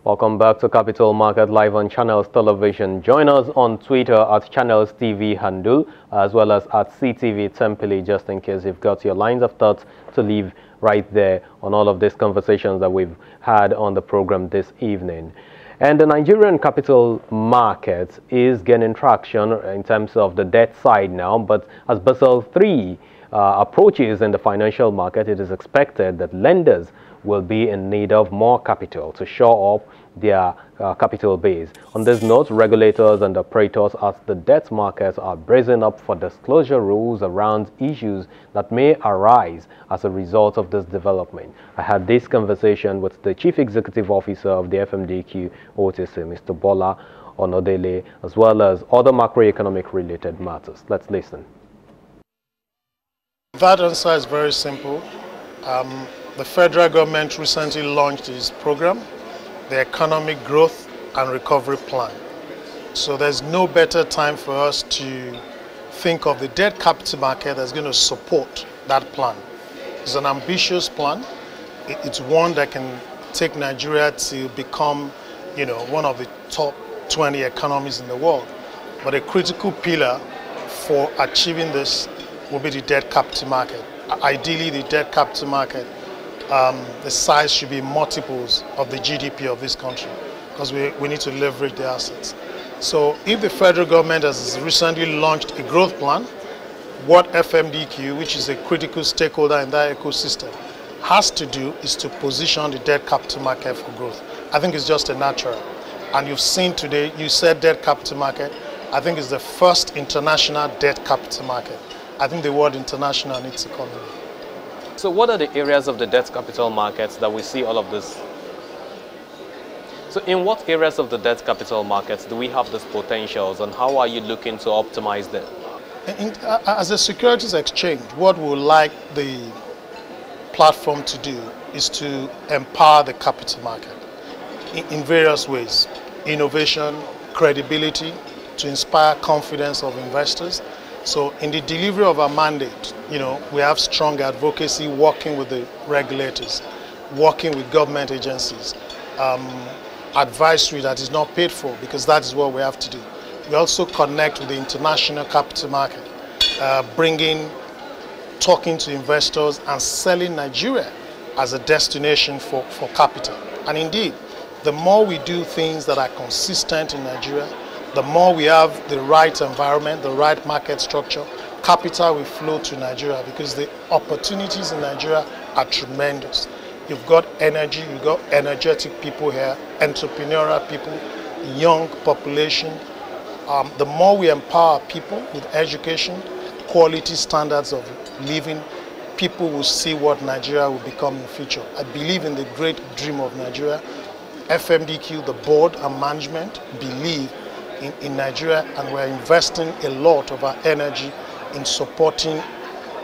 Welcome back to Capital Market Live on Channels Television. Join us on Twitter at Channels TV Handle as well as at CTV Tempele, just in case you've got your lines of thoughts to leave right there on all of these conversations that we've had on the program this evening. And the Nigerian capital market is gaining traction in terms of the debt side now, but as Basel III approaches in the financial market, it is expected that lenders will be in need of more capital to shore up their capital base. On this note, regulators and operators at the debt markets are bracing up for disclosure rules around issues that may arise as a result of this development. I had this conversation with the Chief Executive Officer of the FMDQ OTC, Mr. Bola Onodele, as well as other macroeconomic related matters. Let's listen. That answer is very simple. The federal government recently launched its program, the Economic Growth and Recovery Plan. So there's no better time for us to think of the debt capital market that's going to support that plan. It's an ambitious plan. It's one that can take Nigeria to become, one of the top 20 economies in the world. But a critical pillar for achieving this will be the debt capital market. Ideally, the debt capital market, the size should be multiples of the GDP of this country, because we need to leverage the assets. So if the federal government has recently launched a growth plan, what FMDQ, which is a critical stakeholder in that ecosystem, has to do is to position the debt capital market for growth. I think it's just a natural. And you've seen today, you said debt capital market. I think it's the first international debt capital market. I think the word international needs to come in. So what are the areas of the debt capital markets that we see all of this? So in what areas of the debt capital markets do we have these potentials, and how are you looking to optimize them? As a securities exchange, what we would like the platform to do is to empower the capital market in various ways. Innovation, credibility, to inspire confidence of investors. So in the delivery of our mandate, we have strong advocacy, working with the regulators, working with government agencies, advisory that is not paid for, because that is what we have to do. We also connect with the international capital market, talking to investors and selling Nigeria as a destination for capital. And indeed, the more we do things that are consistent in Nigeria, the more we have the right environment, the right market structure, capital will flow to Nigeria, because the opportunities in Nigeria are tremendous. You've got energy, you've got energetic people here, entrepreneurial people, young population. The more we empower people with education, quality standards of living, people will see what Nigeria will become in the future. I believe in the great dream of Nigeria. FMDQ, the board and management, believe in Nigeria, and we're investing a lot of our energy in supporting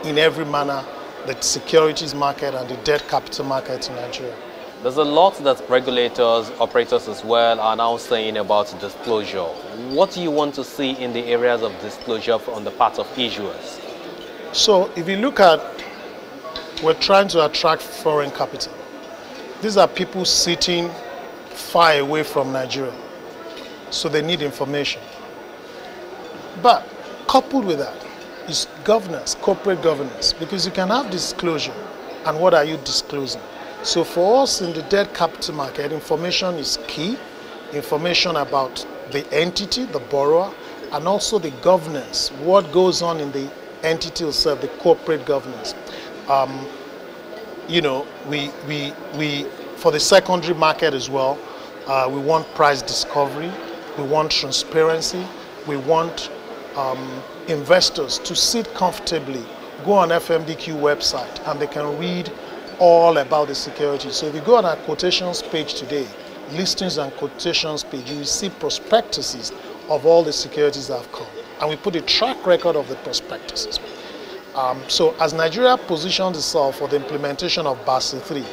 in every manner the securities market and the debt capital market in Nigeria. There's a lot that regulators, operators as well, are now saying about disclosure. What do you want to see in the areas of disclosure on the part of issuers? So if you look at, we're trying to attract foreign capital. These are people sitting far away from Nigeria, so they need information. But coupled with that is governance, corporate governance, because you can have disclosure, and what are you disclosing? So for us in the debt capital market, information is key. Information about the entity, the borrower, and also the governance, what goes on in the entity itself, the corporate governance. For the secondary market as well, we want price discovery, we want transparency, we want investors to sit comfortably, go on FMDQ website, and they can read all about the security. So if you go on our quotations page today, listings and quotations page, you will see prospectuses of all the securities that have come. And we put a track record of the prospectuses. So as Nigeria positions itself for the implementation of Basel III,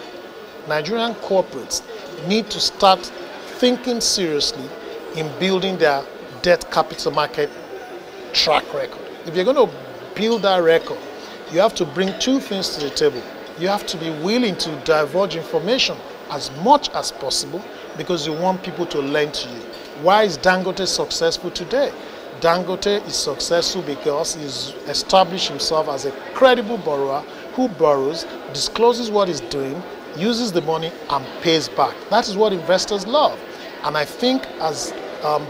Nigerian corporates need to start thinking seriously in building their debt capital market track record. If you're going to build that record, you have to bring two things to the table. You have to be willing to divulge information as much as possible, because you want people to lend to you. Why is Dangote successful today? Dangote is successful because he's established himself as a credible borrower who borrows, discloses what he's doing, uses the money and pays back. That is what investors love. And I think as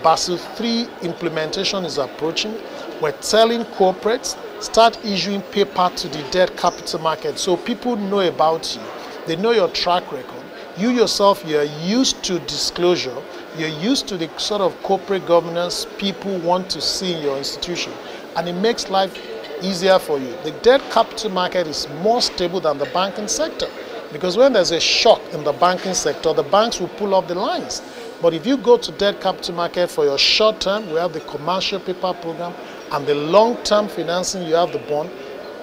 Basel III implementation is approaching, we're telling corporates, start issuing paper to the debt capital market so people know about you. They know your track record. You yourself, you're used to disclosure. You're used to the sort of corporate governance people want to see in your institution. And it makes life easier for you. The debt capital market is more stable than the banking sector. Because when there's a shock in the banking sector, the banks will pull up the lines. But if you go to debt capital market for your short term, we have the commercial paper program, and the long-term financing, you have the bond.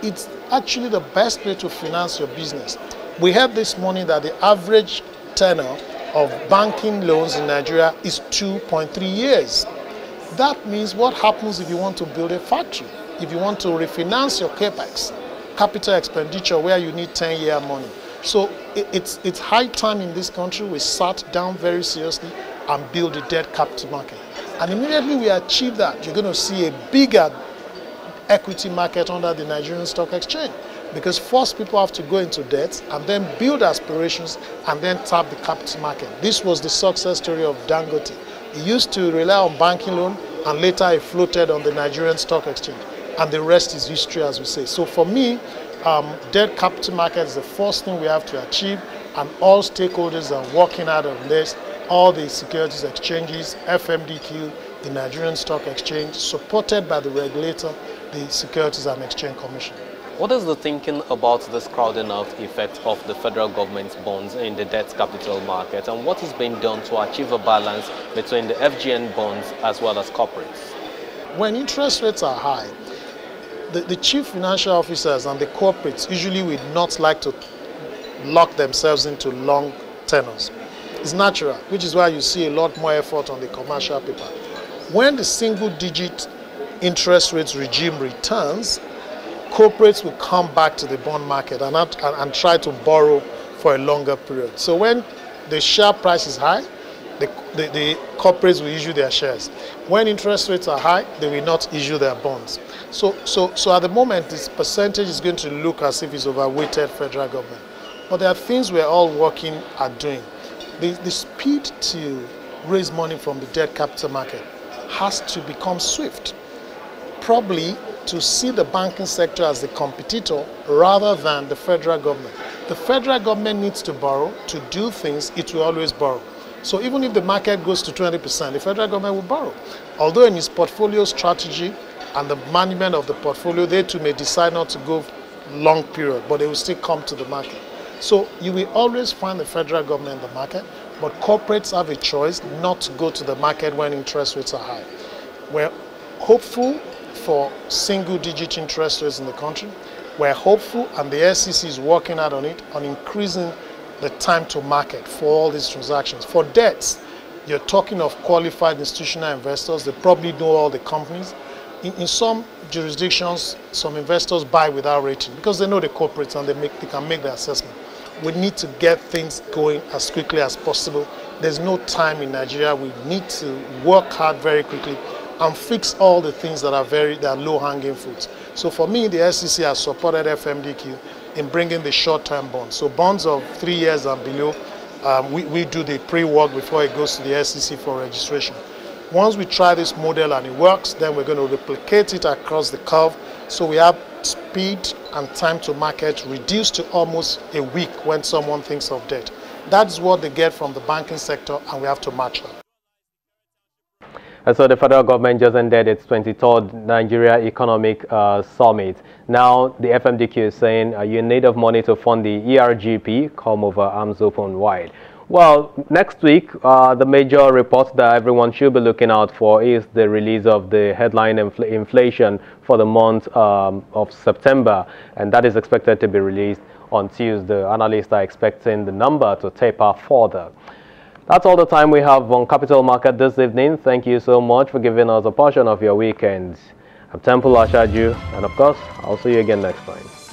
It's actually the best way to finance your business. We heard this morning that the average tenor of banking loans in Nigeria is 2.3 years. That means what happens if you want to build a factory, if you want to refinance your capex, capital expenditure where you need 10-year money. So it's high time in this country we sat down very seriously and build a debt capital market. And immediately we achieve that, you're going to see a bigger equity market under the Nigerian Stock Exchange. Because first people have to go into debt and then build aspirations and then tap the capital market. This was the success story of Dangote. He used to rely on banking loan and later he floated on the Nigerian Stock Exchange. And the rest is history, as we say. So for me, debt capital market is the first thing we have to achieve, and all stakeholders are working out on this. All the securities exchanges, FMDQ, the Nigerian Stock Exchange, supported by the regulator, the Securities and Exchange Commission. What is the thinking about this crowding out effect of the federal government's bonds in the debt capital market, and what is being done to achieve a balance between the FGN bonds as well as corporates? When interest rates are high, the chief financial officers and the corporates usually would not like to lock themselves into long tenors. It's natural, which is why you see a lot more effort on the commercial paper. When the single-digit interest rates regime returns, corporates will come back to the bond market and try to borrow for a longer period. So when the share price is high, the corporates will issue their shares. When interest rates are high, they will not issue their bonds. So at the moment, this percentage is going to look as if it's overweighted federal government. But there are things we're all working at doing. The speed to raise money from the debt capital market has to become swift. Probably to see the banking sector as the competitor rather than the federal government. The federal government needs to borrow. To do things, it will always borrow. So even if the market goes to 20%, the federal government will borrow. Although in its portfolio strategy and the management of the portfolio, they too may decide not to go long period, but they will still come to the market. So you will always find the federal government in the market, but corporates have a choice not to go to the market when interest rates are high. We're hopeful for single-digit interest rates in the country. We're hopeful, and the SEC is working out on it, on increasing the time to market for all these transactions. For debts, you're talking of qualified institutional investors. They probably know all the companies. In some jurisdictions, some investors buy without rating because they know the corporates and they can make the assessment. We need to get things going as quickly as possible. There's no time in Nigeria. We need to work hard very quickly and fix all the things that are low-hanging fruits. So for me, the SEC has supported FMDQ in bringing the short-term bonds. So bonds of 3 years and below, we do the pre-work before it goes to the SEC for registration. Once we try this model and it works, then we're going to replicate it across the curve. So we have speed and time to market reduced to almost a week when someone thinks of debt. That's what they get from the banking sector, and we have to match that. And so the federal government just ended its 23rd Nigeria Economic Summit. Now the FMDQ is saying you need of money to fund the EGRP, come over, arms open wide. Well, next week, the major report that everyone should be looking out for is the release of the headline inflation for the month of September, and that is expected to be released on Tuesday. Analysts are expecting the number to taper further. That's all the time we have on Capital Market this evening. Thank you so much for giving us a portion of your weekend. I'm Temple Ashaju, and of course, I'll see you again next time.